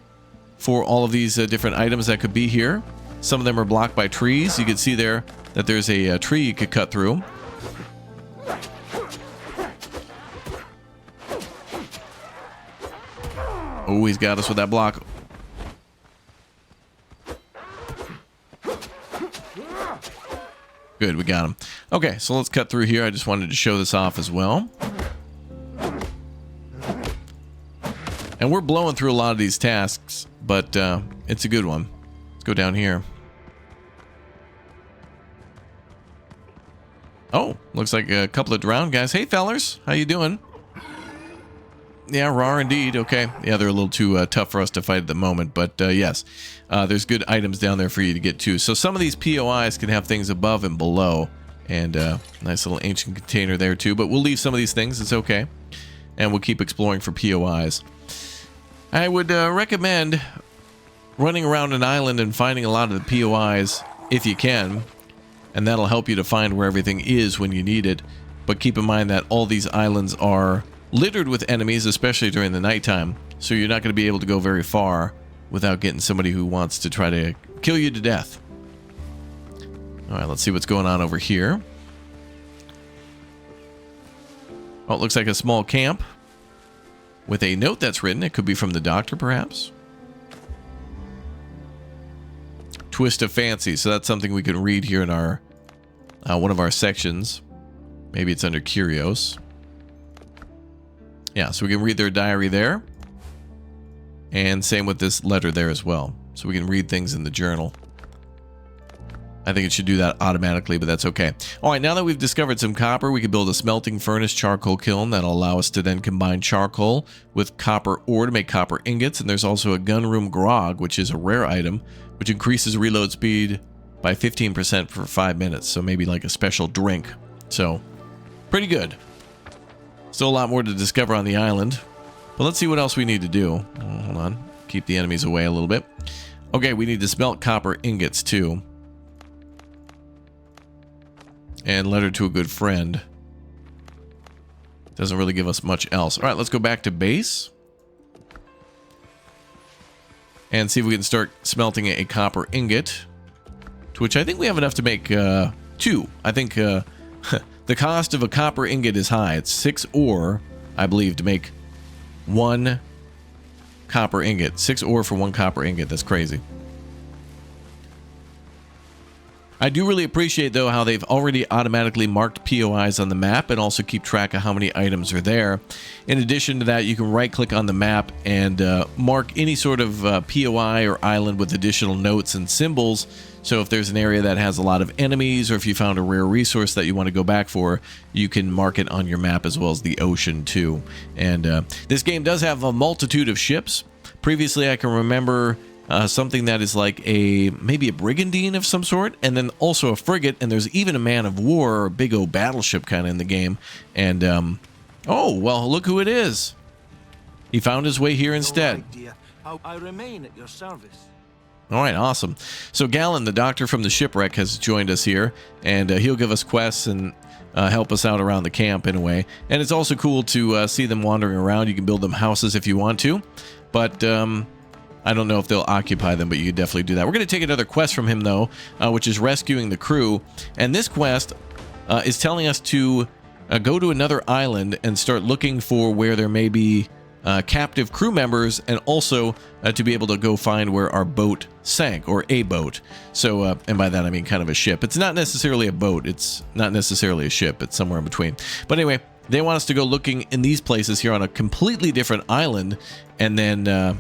for all of these different items that could be here. Some of them are blocked by trees. You can see there that there's a tree you could cut through. Oh, he's got us with that block. Good, we got him. Okay, so let's cut through here. I just wanted to show this off as well. And we're blowing through a lot of these tasks, but it's a good one. Let's go down here. Oh, looks like a couple of drowned guys. Hey, fellers, how you doing? Yeah, raw indeed. Okay. Yeah, they're a little too tough for us to fight at the moment, but yes, there's good items down there for you to get to. So some of these POIs can have things above and below, and nice little ancient container there too, but we'll leave some of these things. It's okay. And we'll keep exploring for POIs. I would recommend running around an island and finding a lot of the POIs if you can, and that'll help you to find where everything is when you need it. But keep in mind that all these islands are littered with enemies, especially during the nighttime, so you're not going to be able to go very far without getting somebody who wants to try to kill you to death. Alright, let's see what's going on over here. Oh, it looks like a small camp with a note that's written. It could be from the doctor, perhaps. Twist of Fancy. So that's something we can read here in our one of our sections. Maybe it's under Curios. Yeah, so we can read their diary there. And same with this letter there as well. So we can read things in the journal. I think it should do that automatically, but that's okay. All right, now that we've discovered some copper, we can build a smelting furnace charcoal kiln that'll allow us to then combine charcoal with copper ore to make copper ingots. And there's also a gunroom grog, which is a rare item, which increases reload speed by 15% for 5 minutes. So maybe like a special drink. So pretty good. Still a lot more to discover on the island, but let's see what else we need to do. Hold on. Keep the enemies away a little bit. Okay, we need to smelt copper ingots too. And letter to a good friend. Doesn't really give us much else. All right, let's go back to base. And see if we can start smelting a copper ingot. To which I think we have enough to make 2. I think the cost of a copper ingot is high. It's 6 ore, I believe, to make 1 copper ingot. 6 ore for 1 copper ingot. That's crazy. I do really appreciate, though, how they've already automatically marked POIs on the map and also keep track of how many items are there. In addition to that, you can right-click on the map and mark any sort of POI or island with additional notes and symbols. So if there's an area that has a lot of enemies, or if you found a rare resource that you want to go back for, you can mark it on your map, as well as the ocean, too. And this game does have a multitude of ships. Previously, I can remember something that is like maybe a brigandine of some sort, and then also a frigate, and there's even a man of war, or a big old battleship kind of in the game. And oh, well, look who it is. He found his way here instead. I remain at your service. All right, awesome. So Gallon, the doctor from the shipwreck, has joined us here, and he'll give us quests and help us out around the camp in a way. And it's also cool to see them wandering around. You can build them houses if you want to, but I don't know if they'll occupy them, but you can definitely do that. We're going to take another quest from him, though, which is rescuing the crew. And this quest is telling us to go to another island and start looking for where there may be captive crew members, and also to be able to go find where our boat sank, or a boat. So, and by that I mean kind of a ship. It's not necessarily a boat. It's not necessarily a ship. It's somewhere in between. But anyway, they want us to go looking in these places here on a completely different island, and then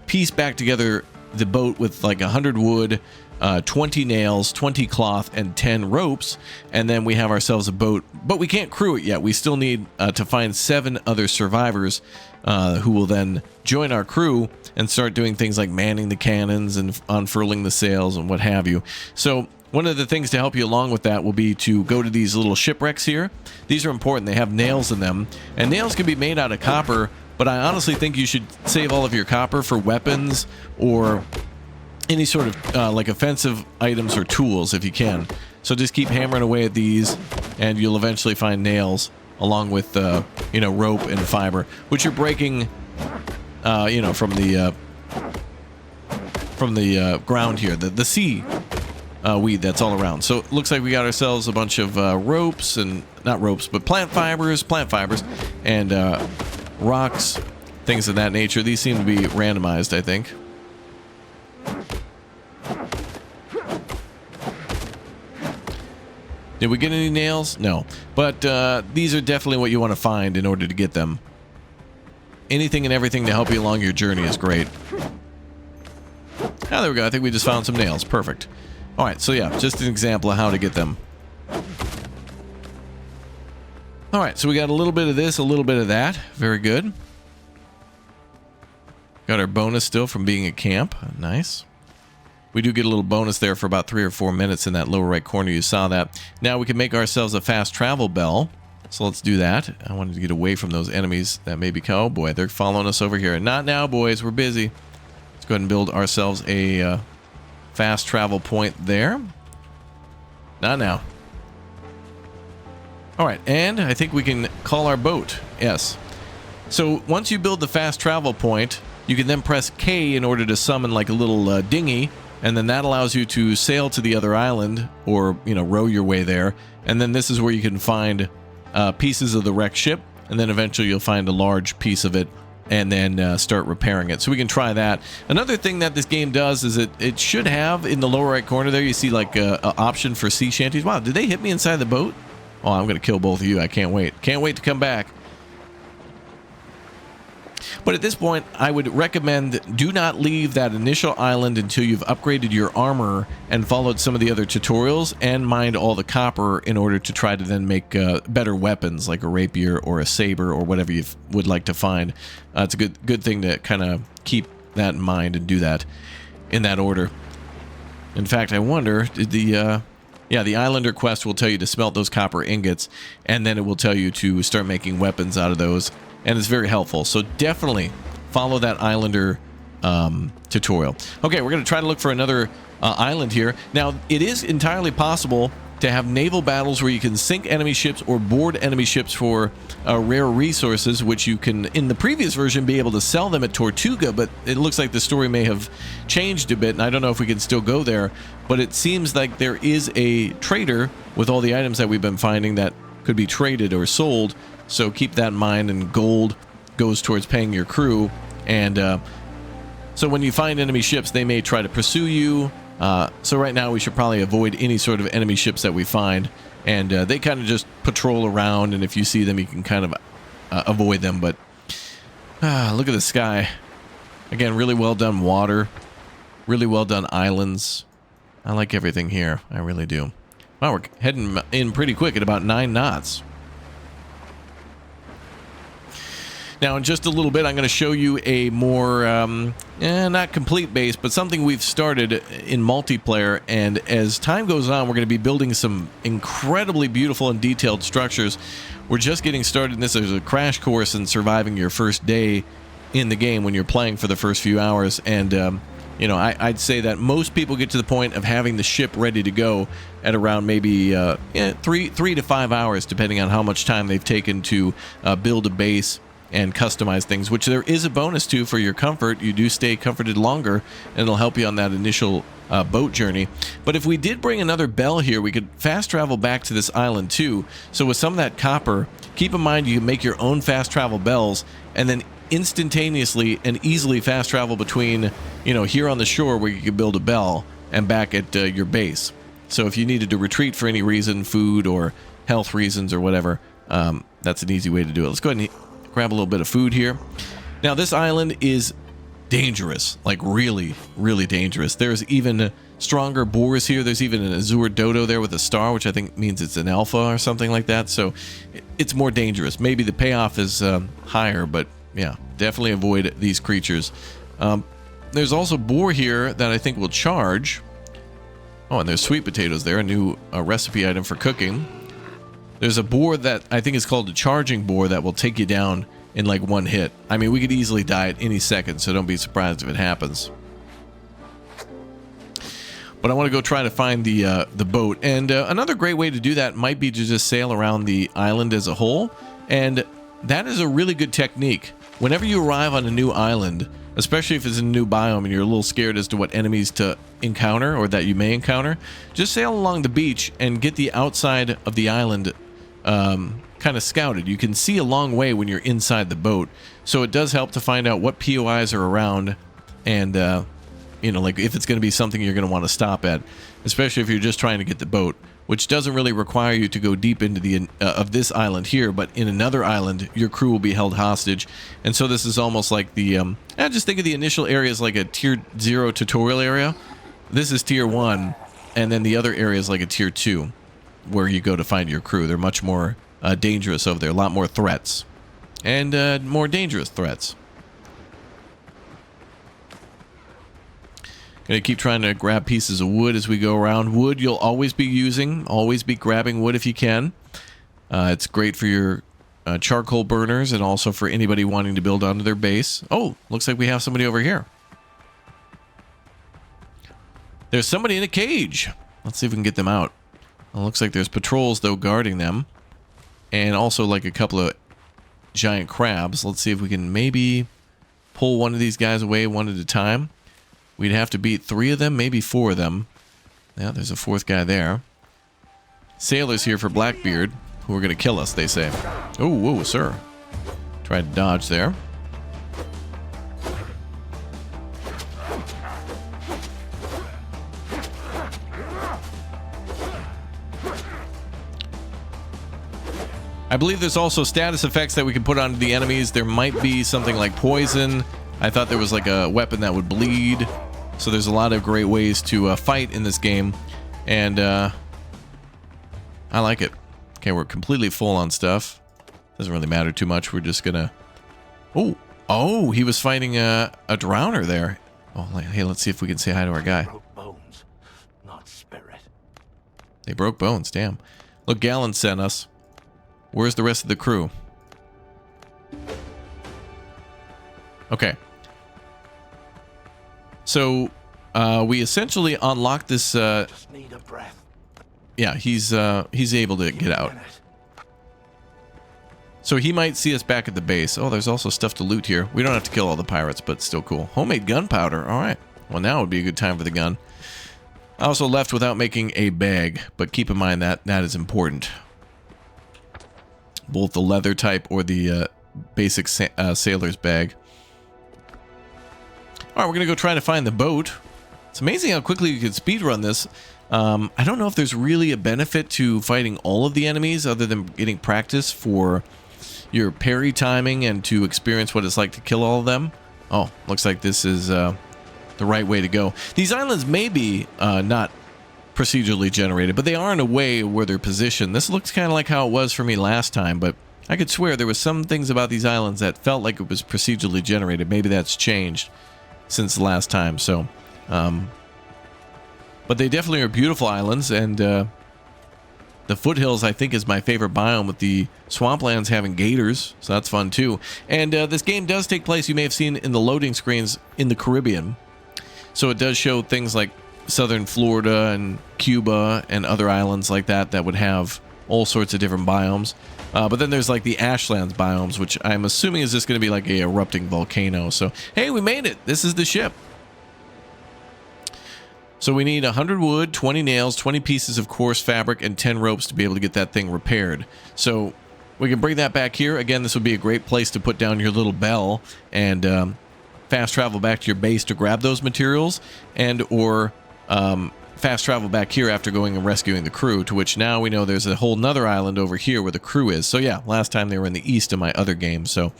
piece back together the boat with like 100 wood, 20 nails, 20 cloth, and 10 ropes, and then we have ourselves a boat. But we can't crew it yet. We still need to find 7 other survivors who will then join our crew and start doing things like manning the cannons and unfurling the sails and what have you. So one of the things to help you along with that will be to go to these little shipwrecks here. These are important. They have nails in them, and nails can be made out of copper, but I honestly think you should save all of your copper for weapons or any sort of like offensive items or tools if you can. So just keep hammering away at these, and you'll eventually find nails along with you know, rope and fiber, which you're breaking you know, from the ground here, the sea weed that's all around. So it looks like we got ourselves a bunch of ropes, and not ropes, but plant fibers, and rocks, things of that nature. These seem to be randomized, I think. Did we get any nails? No. But these are definitely what you want to find in order to get them. Anything and everything to help you along your journey is great. Ah, there we go. I think we just found some nails. Perfect. Alright, so yeah, just an example of how to get them. Alright, so we got a little bit of this, a little bit of that. Very good. Got our bonus still from being at camp. Nice. We do get a little bonus there for about 3 or 4 minutes in that lower right corner. You saw that. Now we can make ourselves a fast travel bell. So let's do that. I wanted to get away from those enemies that may be... Oh boy, they're following us over here. Not now, boys. We're busy. Let's go ahead and build ourselves a fast travel point there. Not now. Alright, and I think we can call our boat. Yes. So once you build the fast travel point, you can then press K in order to summon like a little dinghy, and then that allows you to sail to the other island, or, you know, row your way there. And then this is where you can find pieces of the wrecked ship, and then eventually you'll find a large piece of it, and then start repairing it. So we can try that. Another thing that this game does is it should have in the lower right corner there, you see like a option for sea shanties. Wow, did they hit me inside the boat? Oh, I'm going to kill both of you. I can't wait. Can't wait to come back. But at this point, I would recommend do not leave that initial island until you've upgraded your armor and followed some of the other tutorials and mined all the copper in order to try to then make better weapons like a rapier or a saber or whatever you would like to find. It's a good thing to kind of keep that in mind and do that in that order. In fact, I wonder, did the Islander quest will tell you to smelt those copper ingots, and then it will tell you to start making weapons out of those. And it's very helpful. So definitely follow that Islander tutorial. Okay, we're going to try to look for another island here. Now, it is entirely possible to have naval battles where you can sink enemy ships or board enemy ships for rare resources, which you can, in the previous version, be able to sell them at Tortuga, but it looks like the story may have changed a bit, and I don't know if we can still go there, but it seems like there is a trader with all the items that we've been finding that could be traded or sold. So keep that in mind, and gold goes towards paying your crew. And so when you find enemy ships, they may try to pursue you. So right now we should probably avoid any sort of enemy ships that we find. And they kind of just patrol around, and if you see them, you can kind of avoid them. But look at the sky. Again, really well done water. Really well done islands. I like everything here. I really do. Wow, we're heading in pretty quick at about 9 knots. Now, in just a little bit, I'm going to show you a more, not complete base, but something we've started in multiplayer. And as time goes on, we're going to be building some incredibly beautiful and detailed structures. We're just getting started in this as a crash course in surviving your first day in the game when you're playing for the first few hours. And, you know, I'd say that most people get to the point of having the ship ready to go at around maybe 3 to 5 hours, depending on how much time they've taken to build a base and customize things, which there is a bonus to for your comfort. You do stay comforted longer, and it'll help you on that initial boat journey. But if we did bring another bell here, we could fast travel back to this island too. So with some of that copper, keep in mind you can make your own fast travel bells and then instantaneously and easily fast travel between, you know, here on the shore where you could build a bell and back at your base. So if you needed to retreat for any reason, food or health reasons or whatever, that's an easy way to do it. Let's go ahead and grab a little bit of food here. Now this island is dangerous, like really, really dangerous. There's even stronger boars here. There's even an azure dodo there with a star, which I think means it's an alpha or something like that. So it's more dangerous. Maybe the payoff is higher, but yeah, definitely avoid these creatures. There's also boar here that I think will charge. Oh, and there's sweet potatoes there, a new recipe item for cooking. There's a boar that I think is called a charging boar that will take you down in like one hit. I mean, we could easily die at any second, so don't be surprised if it happens. But I want to go try to find the boat. And another great way to do that might be to just sail around the island as a whole. And that is a really good technique. Whenever you arrive on a new island, especially if it's a new biome and you're a little scared as to what enemies to encounter or that you may encounter, just sail along the beach and get the outside of the island kind of scouted. You can see a long way when you're inside the boat, so it does help to find out what POIs are around and you know, like if it's going to be something you're going to want to stop at, especially if you're just trying to get the boat, which doesn't really require you to go deep into the of this island here, but in another island your crew will be held hostage. And so this is almost like the just think of the initial area as like a tier 0 tutorial area. This is tier 1, and then the other area is like a tier 2 where you go to find your crew. They're much more dangerous over there, a lot more threats and more dangerous threats. Gonna keep trying to grab pieces of wood as we go around. Wood you'll always be using, always be grabbing wood if you can. It's great for your charcoal burners and also for anybody wanting to build onto their base. Oh, looks like we have somebody over here. There's somebody in a cage. Let's see if we can get them out. It looks like there's patrols though guarding them. And also like a couple of giant crabs. Let's see if we can maybe pull one of these guys away one at a time. We'd have to beat 3 of them, maybe 4 of them. Yeah, there's a 4th guy there. Sailors here for Blackbeard, who are going to kill us, they say. Oh, whoa, sir. Tried to dodge there. I believe there's also status effects that we can put onto the enemies. There might be something like poison. I thought there was like a weapon that would bleed. So there's a lot of great ways to fight in this game. And I like it. Okay, we're completely full on stuff. Doesn't really matter too much. We're just gonna... Oh, he was fighting a drowner there. Oh, hey, let's see if we can say hi to our guy. Broke bones, not spirit. They broke bones, damn. Look, Gallon sent us. Where's the rest of the crew? Okay. So, we essentially unlocked this, Just need a breath. yeah, he's able to get out. So he might see us back at the base. Oh, there's also stuff to loot here. We don't have to kill all the pirates, but still cool. Homemade gunpowder, alright. Well, now would be a good time for the gun. I also left without making a bag, but keep in mind that that is important. Both the leather type or the basic sailor's bag. Alright, we're going to go try to find the boat. It's amazing how quickly you can speedrun this. I don't know if there's really a benefit to fighting all of the enemies other than getting practice for your parry timing and to experience what it's like to kill all of them. Oh, looks like this is the right way to go. These islands may be not procedurally generated, but they are in a way where they're positioned. This looks kind of like how it was for me last time, but I could swear there was some things about these islands that felt like it was procedurally generated. Maybe that's changed since the last time, so but they definitely are beautiful islands, and the foothills I think is my favorite biome, with the swamplands having gators, so that's fun too. And this game does take place, you may have seen in the loading screens, in the Caribbean, so it does show things like southern Florida and Cuba and other islands like that that would have all sorts of different biomes. But then there's like the Ashlands biomes, which I'm assuming is just going to be like a erupting volcano. So, hey, we made it. This is the ship. So we need 100 wood, 20 nails, 20 pieces of coarse fabric, and 10 ropes to be able to get that thing repaired. So we can bring that back here. Again, this would be a great place to put down your little bell and fast travel back to your base to grab those materials, and or fast travel back here after going and rescuing the crew, to which now we know there's a whole nother island over here where the crew is. So yeah, last time they were in the east of my other game. So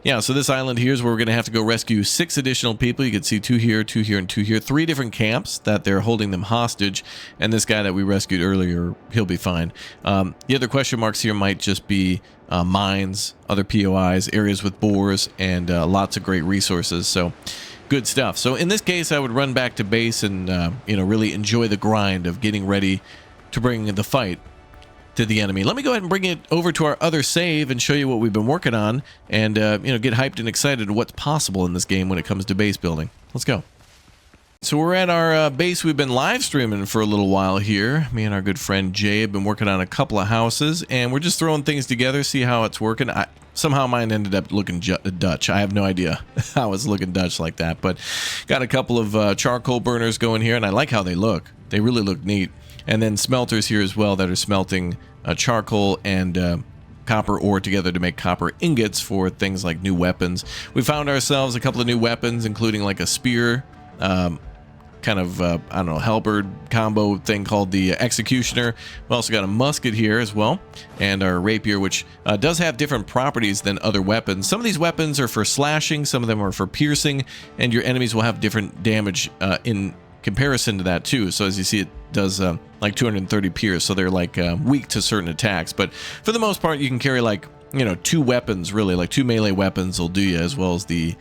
yeah, so this island here is where we're going to have to go rescue 6 additional people. You can see 2 here, 2 here, and 2 here. 3 different camps that they're holding them hostage. And this guy that we rescued earlier, he'll be fine. The other question marks here might just be mines, other POIs, areas with bores, and lots of great resources. So good stuff. So in this case, I would run back to base and really enjoy the grind of getting ready to bring the fight to the enemy. Let me go ahead and bring it over to our other save and show you what we've been working on, and get hyped and excited to what's possible in this game when it comes to base building. Let's go. So we're at our base. We've been live streaming for a little while here. Me and our good friend Jay have been working on a couple of houses, and we're just throwing things together, see how it's working. Somehow mine ended up looking Dutch. I have no idea how it's looking Dutch like that, but got a couple of charcoal burners going here, and I like how they look. They really look neat. And then smelters here as well that are smelting charcoal and copper ore together to make copper ingots for things like new weapons. We found ourselves a couple of new weapons, including like a spear, kind of, I don't know, halberd combo thing called the Executioner. We also got a musket here as well, and our rapier, which does have different properties than other weapons. Some of these weapons are for slashing, some of them are for piercing, and your enemies will have different damage in comparison to that too. So as you see, it does like 230 pierce, so they're like weak to certain attacks. But for the most part, you can carry like 2 weapons, really, like 2 melee weapons will do you, as well as the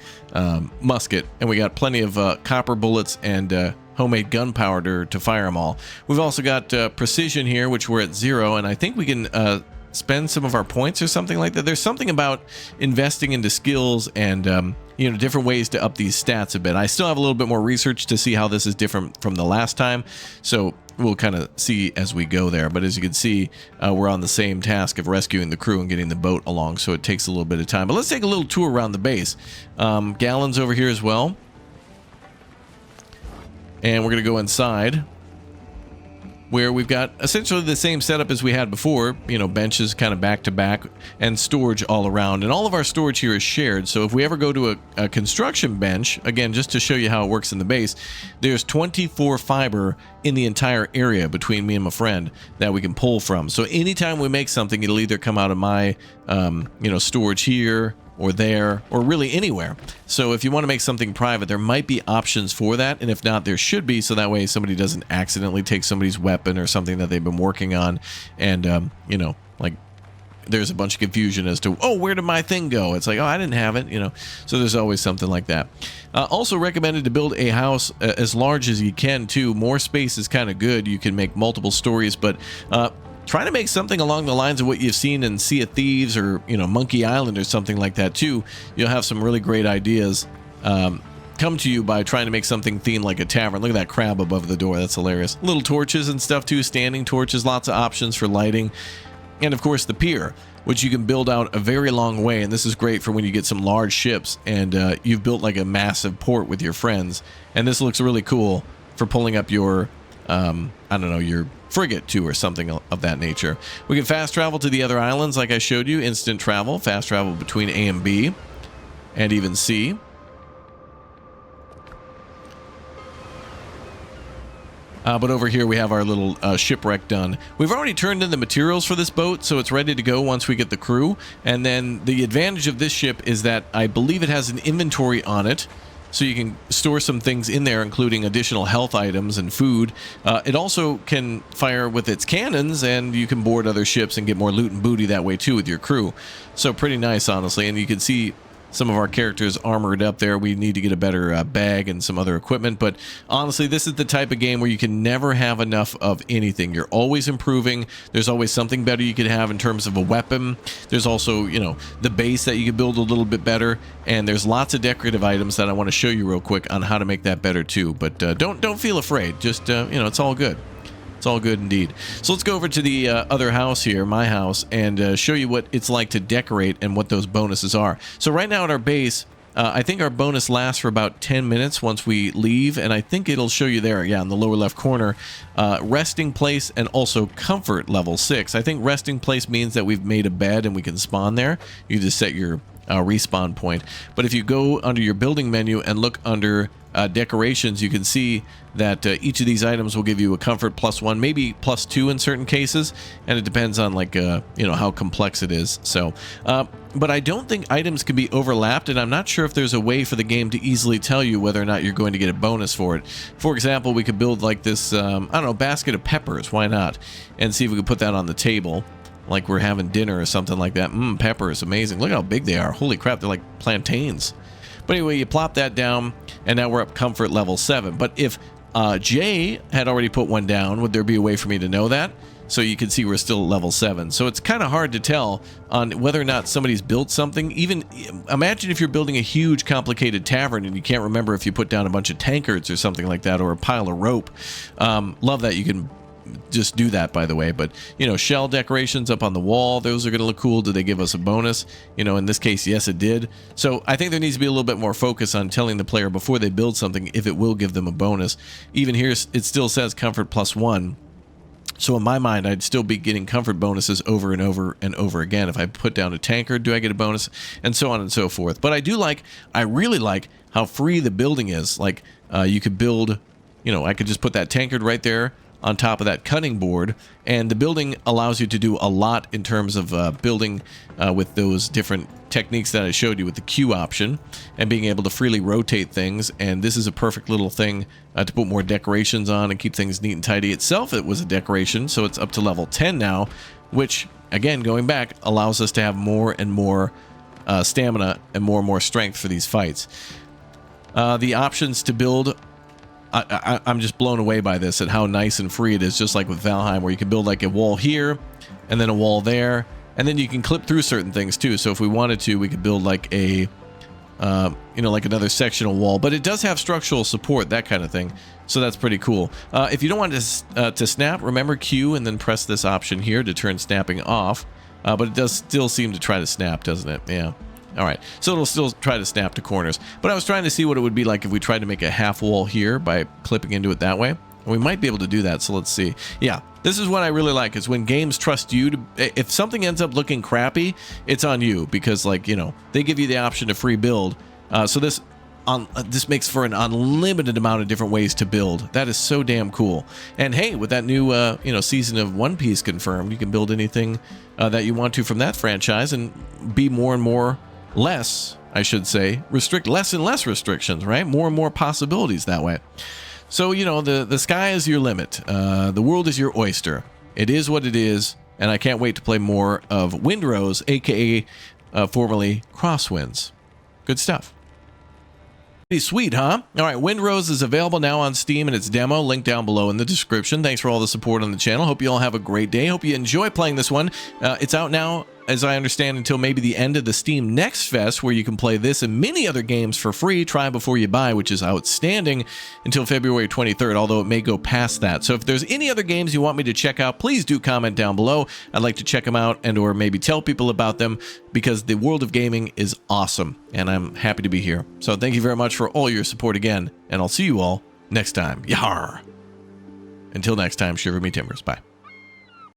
musket. And we got plenty of copper bullets and homemade gunpowder to fire them all. We've also got precision here, which we're at 0, and I think we can spend some of our points or something like that. There's something about investing into skills and different ways to up these stats a bit. I still have a little bit more research to see how this is different from the last time, so we'll kind of see as we go there. But as you can see, we're on the same task of rescuing the crew and getting the boat along, so it takes a little bit of time. But let's take a little tour around the base. Gallons over here as well, and we're gonna go inside, where we've got essentially the same setup as we had before, benches kind of back to back and storage all around. And all of our storage here is shared. So if we ever go to a construction bench, again, just to show you how it works in the base, there's 24 fiber in the entire area between me and my friend that we can pull from. So anytime we make something, it'll either come out of my, storage here or there, or really anywhere. So if you want to make something private, there might be options for that, and if not, there should be, so that way somebody doesn't accidentally take somebody's weapon or something that they've been working on, and like there's a bunch of confusion as to, oh, where did my thing go? It's like, oh, I didn't have it, so there's always something like that. Also recommended to build a house as large as you can too. More space is kind of good. You can make multiple stories, but try to make something along the lines of what you've seen in Sea of Thieves or, Monkey Island or something like that too. You'll have some really great ideas come to you by trying to make something themed like a tavern. Look at that crab above the door. That's hilarious. Little torches and stuff too, standing torches, lots of options for lighting. And of course the pier, which you can build out a very long way. And this is great for when you get some large ships and you've built like a massive port with your friends. And this looks really cool for pulling up your, your frigate too, or something of that nature. We can fast travel to the other islands like I showed you, instant travel, fast travel between A and B, and even C. But over here we have our little shipwreck done. We've already turned in the materials for this boat, so it's ready to go once we get the crew. And then the advantage of this ship is that I believe it has an inventory on it, so you can store some things in there, including additional health items and food. It also can fire with its cannons, and you can board other ships and get more loot and booty that way too with your crew. So pretty nice, honestly. And you can see some of our characters armored up there. We need to get a better bag and some other equipment, but honestly, this is the type of game where you can never have enough of anything. You're always improving. There's always something better you could have in terms of a weapon. There's also, the base that you can build a little bit better, and there's lots of decorative items that I want to show you real quick on how to make that better too. But don't feel afraid. Just it's all good. It's all good indeed. So let's go over to the other house here, my house, and show you what it's like to decorate and what those bonuses are. So right now at our base, I think our bonus lasts for about 10 minutes once we leave, and I think it'll show you there, yeah, in the lower left corner, resting place and also comfort level 6. I think resting place means that we've made a bed and we can spawn there. You just set your respawn point. But if you go under your building menu and look under decorations, you can see that each of these items will give you a comfort +1, maybe +2 in certain cases, and it depends on like you know, how complex it is. So but I don't think items can be overlapped, and I'm not sure if there's a way for the game to easily tell you whether or not you're going to get a bonus for it. For example, we could build like this I don't know, basket of peppers, why not, and see if we could put that on the table like we're having dinner or something like that. Peppers, amazing. Look how big they are. Holy crap, they're like plantains. But anyway, you plop that down, and now we're up comfort level 7. But if Jay had already put one down, would there be a way for me to know that? So you can see we're still at level 7. So it's kind of hard to tell on whether or not somebody's built something. Even imagine if you're building a huge complicated tavern and you can't remember if you put down a bunch of tankards or something like that, or a pile of rope. Love that you can just do that, by the way. But you know, shell decorations up on the wall, those are going to look cool. Did they give us a bonus? You know, in this case, yes, it did. So I think there needs to be a little bit more focus on telling the player before they build something if it will give them a bonus. Even here, it still says comfort +1. So in my mind, I'd still be getting comfort bonuses over and over and over again. If I put down a tankard, do I get a bonus? And so on and so forth. But I really like how free the building is. Like you could build, you know, I could just put that tankard right there on top of that cutting board, and the building allows you to do a lot in terms of building with those different techniques that I showed you with the Q option, and being able to freely rotate things. And this is a perfect little thing to put more decorations on and keep things neat and tidy. Itself, it was a decoration, so it's up to level 10 now, which again, going back, allows us to have more and more stamina and more strength for these fights. The options to build, I'm just blown away by this, at how nice and free it is, just like with Valheim, where you can build like a wall here and then a wall there, and then you can clip through certain things too. So if we wanted to, we could build like a you know, like another sectional wall, but it does have structural support, that kind of thing, so that's pretty cool. If you don't want to snap, remember Q and then press this option here to turn snapping off, but it does still seem to try to snap, doesn't it? Yeah. All right, so it'll still try to snap to corners. But I was trying to see what it would be like if we tried to make a half wall here by clipping into it that way. And we might be able to do that, so let's see. Yeah, this is what I really like, is when games trust you to, if something ends up looking crappy, it's on you, because, like, you know, they give you the option to free build. So this makes for an unlimited amount of different ways to build. That is so damn cool. And hey, with that new you know, season of One Piece confirmed, you can build anything that you want to from that franchise and be more and more less, I should say, less and less restrictions, right? More and more possibilities that way. So, you know, the sky is your limit. The world is your oyster. It is what it is, and I can't wait to play more of Windrose, aka formerly Crosswinds. Good stuff. Pretty sweet, huh? All right, Windrose is available now on Steam in its demo, link down below in the description. Thanks for all the support on the channel. Hope you all have a great day. Hope you enjoy playing this one. It's out now, as I understand, until maybe the end of the Steam Next Fest, where you can play this and many other games for free. Try before you buy, which is outstanding, until February 23rd, although it may go past that. So if there's any other games you want me to check out, please do comment down below. I'd like to check them out and or maybe tell people about them, because the world of gaming is awesome, and I'm happy to be here. So thank you very much for all your support again, and I'll see you all next time. Yar! Until next time, shiver me timbers. Bye.